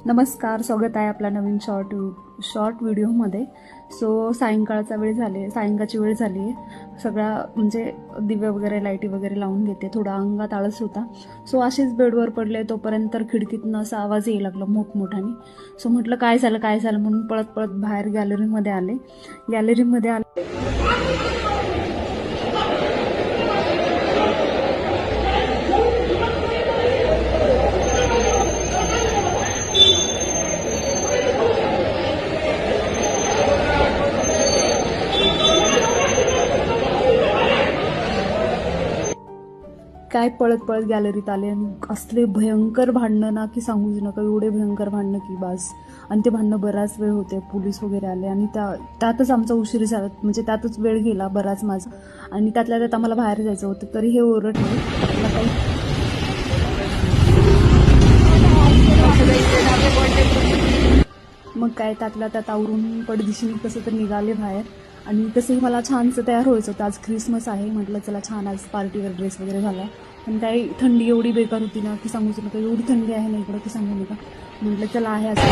नमस्कार, स्वागत आहे आपला नवीन शॉर्ट व्हिडिओमध्ये. सायंकाळची वेळ झाली आहे. सगळा म्हणजे दिवे वगैरे लाईटी वगैरे लावून घेते. थोडा अंगात आळस होता. असेच बेडवर पडले तोपर्यंत तर खिडकीतनं असा आवाज येऊ लागला मोठमोठाने. म्हटलं काय झालं म्हणून पळत पळत बाहेर गॅलरीमध्ये आले. काय पळत पळत गॅलरीत आले आणि असले भयंकर भांडणं ना की सांगूच नका. एवढे भयंकर भांडणं की बास. आणि ते भांडणं बराच वेळ होते. पोलीस वगैरे आले आणि त्यातच आमचा उशीर झाला. म्हणजे त्यातच वेळ गेला बराच माझा. आणि त्यातल्या त्यात आम्हाला बाहेर जायचं होतं तरी हे ओरडले. मग काय त्यातल्या त्यात आवरून पडदिशीने कसं तर निघाले बाहेर. आणि तसंही मला छानसं तयार व्हायचं होतं. आज ख्रिसमस आहे. म्हटलं चला छान आज पार्टीवर ड्रेस वगैरे झाला. पण काही थंडी एवढी बेकार होती ना की सांगूच नका. एवढी थंडी आहे ना इकडं की सांगू नका. म्हटलं चला आहे असं.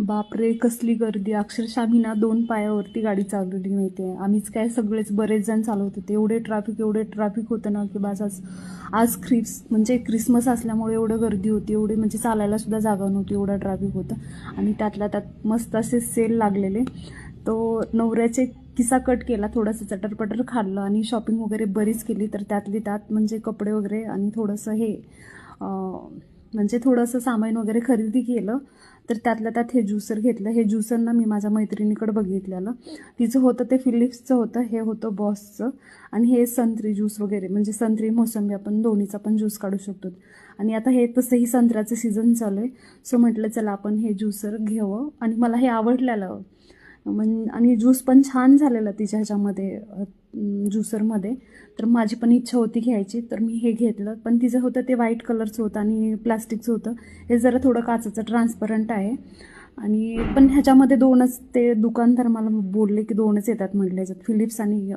बापरे, कसली गर्दी. अक्षरशः आम्ही ना 2 पायावरती गाडी चालवली माहिती आहे. आम्हीच काय सगळेच बरेच जण चालवत होते. एवढे ट्रॅफिक होतं ना की बस. आज क्रिसमस असल्यामुळे एवढं गर्दी होती. एवढी म्हणजे चालायला सुद्धा जागा नव्हती. एवढं ट्रॅफिक होतं. आणि त्यातल्या त्यात मस्त असे सेल लागलेले. नवऱ्याचे किस्सा कट केला. थोडंसं चटरपटर खाल्लं आणि शॉपिंग वगैरे बरीच केली. तर त्यातली त्यात म्हणजे कपडे वगैरे आणि थोडंसं सामान वगैरे खरेदी केलं. तर त्यातल्या त्यात हे ज्युसर घेतलं. हे ज्युसर ना मी माझ्या मैत्रिणीकडे बघितलेलं. तिचं होतं ते फिलिप्सचं होतं. हे होतं बॉसचं. आणि हे संत्री ज्यूस वगैरे म्हणजे संत्री मोसंबी आपण दोन्हीचा पण ज्यूस काढू शकतो. आणि आता हे तसंही संत्र्याचं सीझन चालू आहे. म्हटलं चला आपण हे ज्युसर घ्यावं. आणि मला हे आवडलेलं. आणि ज्यूस पण छान झालेलं तिच्या ह्याच्यामध्ये ज्युसरमध्ये. तर माझी पण इच्छा होती घ्यायची. तर मी हे घेतलं. पण तिचं होतं ते व्हाईट कलरचं होतं आणि प्लास्टिकचं होतं. हे जरा थोडं काचेचं ट्रान्सपरंट आहे. आणि पण ह्याच्यामध्ये 2च ते दुकानदार मला बोलले की 2च येतात म्हटले ह्याच्यात, फिलिप्स आणि